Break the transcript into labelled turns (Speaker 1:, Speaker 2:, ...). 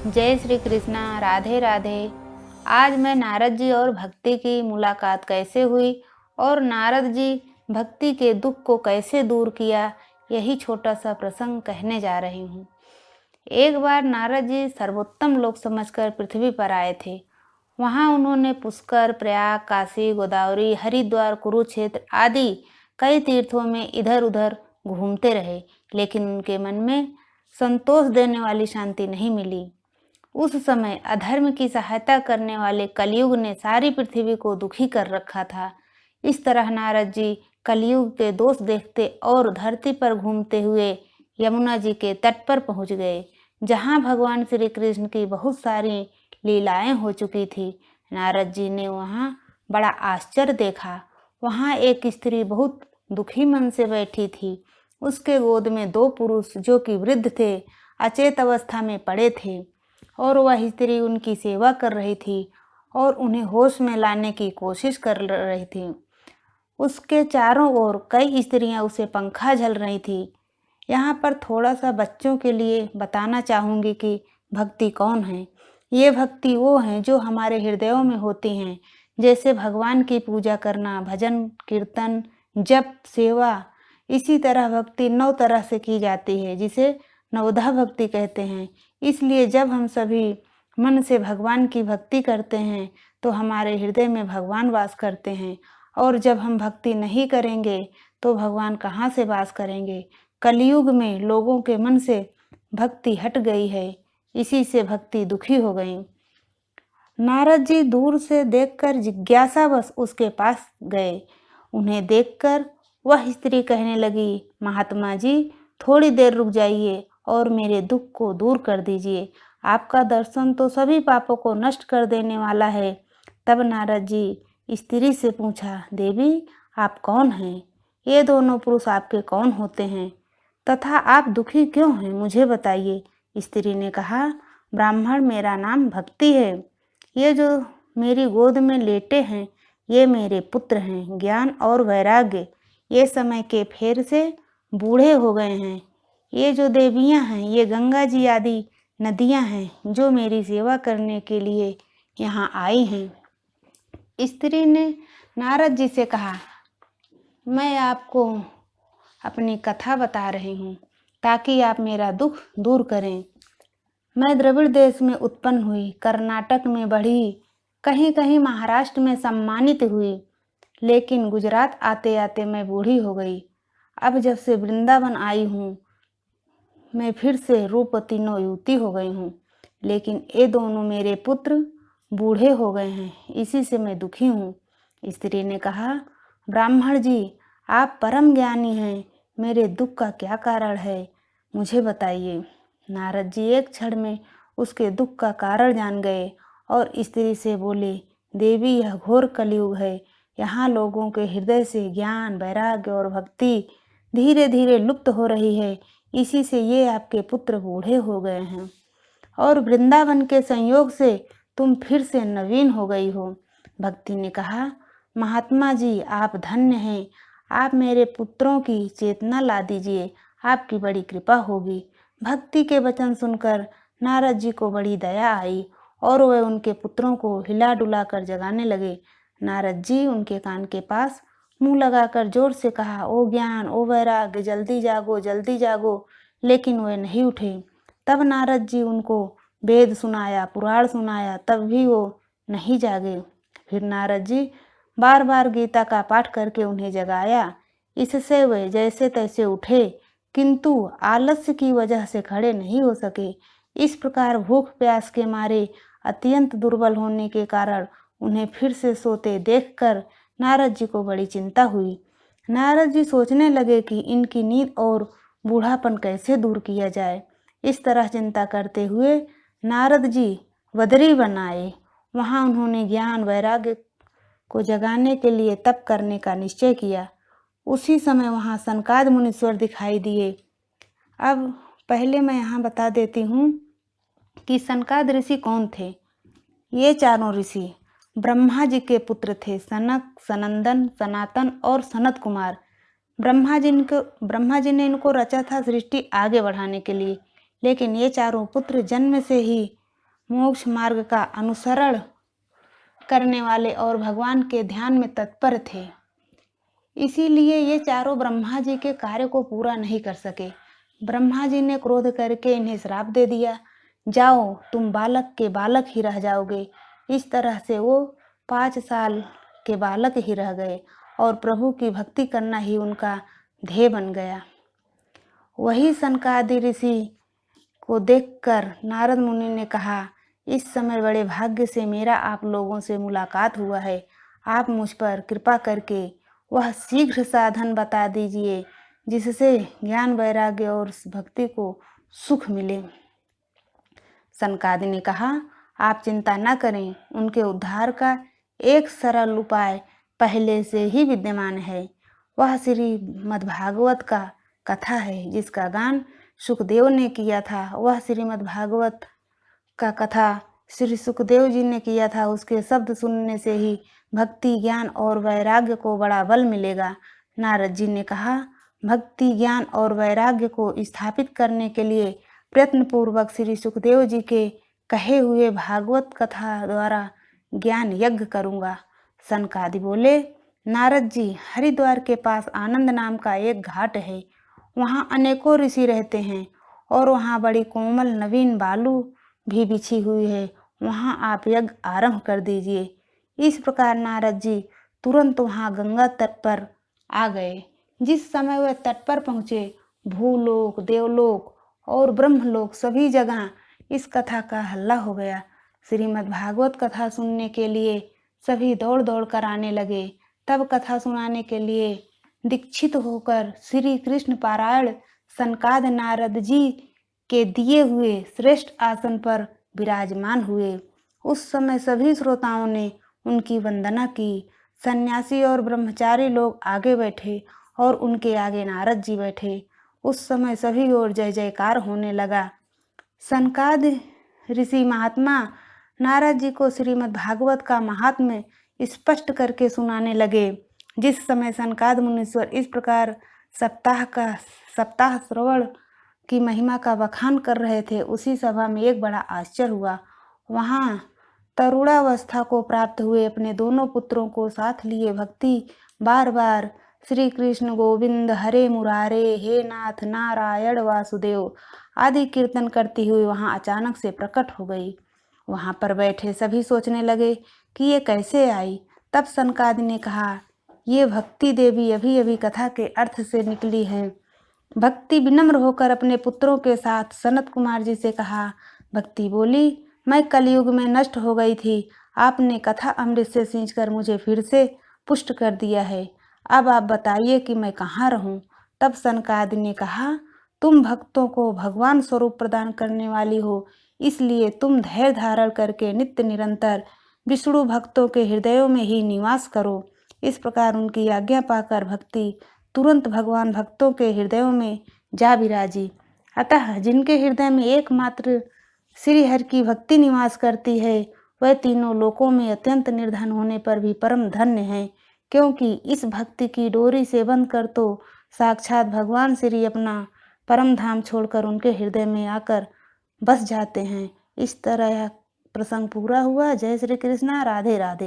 Speaker 1: जय श्री कृष्णा। राधे राधे। आज मैं नारद जी और भक्ति की मुलाकात कैसे हुई और नारद जी भक्ति के दुख को कैसे दूर किया, यही छोटा सा प्रसंग कहने जा रही हूँ। एक बार नारद जी सर्वोत्तम लोक समझकर पृथ्वी पर आए थे। वहाँ उन्होंने पुष्कर, प्रयाग, काशी, गोदावरी, हरिद्वार, कुरुक्षेत्र आदि कई तीर्थों में इधर उधर घूमते रहे, लेकिन उनके मन में संतोष देने वाली शांति नहीं मिली। उस समय अधर्म की सहायता करने वाले कलयुग ने सारी पृथ्वी को दुखी कर रखा था। इस तरह नारद जी कलयुग के दोष देखते और धरती पर घूमते हुए यमुना जी के तट पर पहुंच गए, जहां भगवान श्री कृष्ण की बहुत सारी लीलाएं हो चुकी थी। नारद जी ने वहां बड़ा आश्चर्य देखा। वहां एक स्त्री बहुत दुखी मन से बैठी थी। उसके गोद में दो पुरुष जो कि वृद्ध थे, अचेत अवस्था में पड़े थे और वह स्त्री उनकी सेवा कर रही थी और उन्हें होश में लाने की कोशिश कर रही थी। उसके चारों ओर कई स्त्रियां उसे पंखा झल रही थी। यहाँ पर थोड़ा सा बच्चों के लिए बताना चाहूँगी कि भक्ति कौन है। ये भक्ति वो है जो हमारे हृदयों में होती हैं, जैसे भगवान की पूजा करना, भजन कीर्तन, जप, सेवा। इसी तरह भक्ति 9 तरह से की जाती है, जिसे नवधा भक्ति कहते हैं। इसलिए जब हम सभी मन से भगवान की भक्ति करते हैं तो हमारे हृदय में भगवान वास करते हैं, और जब हम भक्ति नहीं करेंगे तो भगवान कहाँ से वास करेंगे। कलयुग में लोगों के मन से भक्ति हट गई है, इसी से भक्ति दुखी हो गई। नारद जी दूर से देखकर जिज्ञासावश उसके पास गए। उन्हें देखकर वह स्त्री कहने लगी, महात्मा जी, थोड़ी देर रुक जाइए और मेरे दुख को दूर कर दीजिए। आपका दर्शन तो सभी पापों को नष्ट कर देने वाला है। तब नारद जी स्त्री से पूछा, देवी, आप कौन हैं? ये दोनों पुरुष आपके कौन होते हैं तथा आप दुखी क्यों हैं, मुझे बताइए। स्त्री ने कहा, ब्राह्मण, मेरा नाम भक्ति है। ये जो मेरी गोद में लेटे हैं ये मेरे पुत्र हैं। ज्ञान और वैराग्य ये समय के फेर से बूढ़े हो गए हैं। ये जो देवियां हैं ये गंगा जी आदि नदियां हैं जो मेरी सेवा करने के लिए यहाँ आई हैं। स्त्री ने नारद जी से कहा, मैं आपको अपनी कथा बता रही हूँ ताकि आप मेरा दुख दूर करें। मैं द्रविड़ देश में उत्पन्न हुई, कर्नाटक में बढ़ी, कहीं कहीं महाराष्ट्र में सम्मानित हुई, लेकिन गुजरात आते आते मैं बूढ़ी हो गई। अब जब से वृंदावन आई हूँ मैं फिर से रूपवती युवती हो गई हूँ, लेकिन ये दोनों मेरे पुत्र बूढ़े हो गए हैं, इसी से मैं दुखी हूँ। स्त्री ने कहा, ब्राह्मण जी, आप परम ज्ञानी हैं, मेरे दुख का क्या कारण है, मुझे बताइए। नारद जी एक क्षण में उसके दुख का कारण जान गए और स्त्री से बोले, देवी, यह घोर कलयुग है। यहाँ लोगों के हृदय से ज्ञान, वैराग्य और भक्ति धीरे धीरे लुप्त हो रही है। इसी से ये आपके पुत्र बूढ़े हो गए हैं और वृंदावन के संयोग से तुम फिर से नवीन हो गई हो। भक्ति ने कहा, महात्मा जी, आप धन्य हैं। आप मेरे पुत्रों की चेतना ला दीजिए, आपकी बड़ी कृपा होगी। भक्ति के वचन सुनकर नारद जी को बड़ी दया आई और वे उनके पुत्रों को हिला डुला कर जगाने लगे। नारद जी उनके कान के पास मुंह लगाकर जोर से कहा, ओ ज्ञान, ओ वैराग्य, जल्दी जागो, जल्दी जागो। लेकिन वे नहीं उठे। तब नारद जी उनको वेद सुनाया, पुराण सुनाया, तब भी वो नहीं जागे। फिर नारद जी बार बार गीता का पाठ करके उन्हें जगाया। इससे वे जैसे तैसे उठे, किंतु आलस्य की वजह से खड़े नहीं हो सके। इस प्रकार भूख प्यास के मारे अत्यंत दुर्बल होने के कारण उन्हें फिर से सोते देखकर नारद जी को बड़ी चिंता हुई। नारद जी सोचने लगे कि इनकी नींद और बूढ़ापन कैसे दूर किया जाए। इस तरह चिंता करते हुए नारद जी बदरी बनाए। वहाँ उन्होंने ज्ञान वैराग्य को जगाने के लिए तप करने का निश्चय किया। उसी समय वहाँ सनकाद मुनीश्वर दिखाई दिए। अब पहले मैं यहाँ बता देती हूँ कि सनकाद ऋषि कौन थे। ये चारों ऋषि ब्रह्मा जी के पुत्र थे, सनक, सनंदन, सनातन और सनत कुमार। ब्रह्मा जी ने इनको रचा था सृष्टि आगे बढ़ाने के लिए, लेकिन ये चारों पुत्र जन्म से ही मोक्ष मार्ग का अनुसरण करने वाले और भगवान के ध्यान में तत्पर थे। इसीलिए ये चारों ब्रह्मा जी के कार्य को पूरा नहीं कर सके। ब्रह्मा जी ने क्रोध करके इन्हें श्राप दे दिया, जाओ तुम बालक के बालक ही रह जाओगे। इस तरह से वो 5 साल के बालक ही रह गए और प्रभु की भक्ति करना ही उनका ध्येय बन गया। वही सनकादि ऋषि को देखकर नारद मुनि ने कहा, इस समय बड़े भाग्य से मेरा आप लोगों से मुलाकात हुआ है। आप मुझ पर कृपा करके वह शीघ्र साधन बता दीजिए जिससे ज्ञान वैराग्य और भक्ति को सुख मिले। सनकादि ने कहा, आप चिंता न करें, उनके उद्धार का एक सरल उपाय पहले से ही विद्यमान है। वह श्रीमद्भागवत का कथा है जिसका गान सुखदेव ने किया था। वह श्रीमद्भागवत का कथा श्री सुखदेव जी ने किया था। उसके शब्द सुनने से ही भक्ति ज्ञान और वैराग्य को बड़ा बल मिलेगा। नारद जी ने कहा, भक्ति ज्ञान और वैराग्य को स्थापित करने के लिए प्रयत्नपूर्वक श्री सुखदेव जी के कहे हुए भागवत कथा द्वारा ज्ञान यज्ञ करूँगा। सनकादि बोले, नारद जी, हरिद्वार के पास आनंद नाम का एक घाट है। वहाँ अनेकों ऋषि रहते हैं और वहाँ बड़ी कोमल नवीन बालू भी बिछी हुई है। वहाँ आप यज्ञ आरंभ कर दीजिए। इस प्रकार नारद जी तुरंत वहाँ गंगा तट पर आ गए। जिस समय वे तट पर पहुँचे, भूलोक, देवलोक और ब्रह्मलोक सभी जगह इस कथा का हल्ला हो गया। श्रीमद् भागवत कथा सुनने के लिए सभी दौड़ दौड़ कर आने लगे। तब कथा सुनाने के लिए दीक्षित होकर श्री कृष्ण पारायण सनकाद नारद जी के दिए हुए श्रेष्ठ आसन पर विराजमान हुए। उस समय सभी श्रोताओं ने उनकी वंदना की। सन्यासी और ब्रह्मचारी लोग आगे बैठे और उनके आगे नारद जी बैठे। उस समय सभी ओर जय जयकार होने लगा। सनकाद ऋषि महात्मा नारद जी को श्रीमद् भागवत का महात्म्य स्पष्ट करके सुनाने लगे। जिस समय सनकाद मुनीश्वर इस प्रकार सप्ताह श्रवण की महिमा का बखान कर रहे थे, उसी सभा में एक बड़ा आश्चर्य हुआ। वहाँ तरुणावस्था को प्राप्त हुए अपने दोनों पुत्रों को साथ लिए भक्ति बार बार श्री कृष्ण गोविंद हरे मुरारे, हे नाथ नारायण वासुदेव आदि कीर्तन करती हुई वहाँ अचानक से प्रकट हो गई। वहाँ पर बैठे सभी सोचने लगे कि ये कैसे आई। तब सनकादि ने कहा, ये भक्ति देवी अभी अभी कथा के अर्थ से निकली है। भक्ति विनम्र होकर अपने पुत्रों के साथ सनत कुमार जी से कहा। भक्ति बोली, मैं कलयुग में नष्ट हो गई थी। आपने कथा अमृत से सींचकर मुझे फिर से पुष्ट कर दिया है। अब आप बताइए कि मैं कहाँ रहूं। तब सनकादि ने कहा, तुम भक्तों को भगवान स्वरूप प्रदान करने वाली हो, इसलिए तुम धैर्य धारण करके नित्य निरंतर विष्णु भक्तों के हृदयों में ही निवास करो। इस प्रकार उनकी आज्ञा पाकर भक्ति तुरंत भगवान भक्तों के हृदयों में जा विराजी। अतः जिनके हृदय में एकमात्र श्री हरि की भक्ति निवास करती है, वह तीनों लोकों में अत्यंत निर्धन होने पर भी परम धन्य है, क्योंकि इस भक्ति की डोरी से बंध कर तो साक्षात भगवान श्री अपना परम धाम छोड़कर उनके हृदय में आकर बस जाते हैं। इस तरह यह प्रसंग पूरा हुआ। जय श्री कृष्णा। राधे राधे।